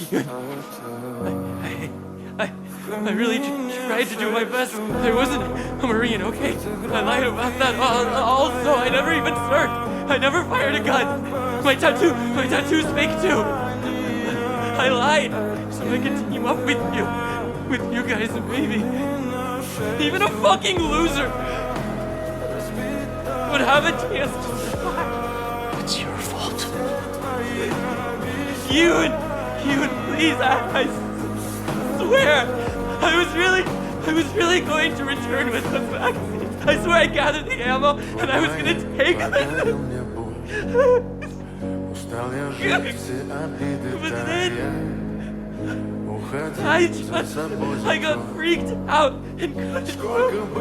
I really tried to do my best. I wasn't a Marine, okay? I lied about that. Also, I never even served. I never fired a gun. My tattoo's fake too. I lied so I could team up with you guys, and maybe even a fucking loser would have a chance to survive. It's your fault. Yoon, please, I swear, I was really going to return with those vaccines. I swear I gathered the ammo and I was gonna take them. But then I got freaked out and couldn't move.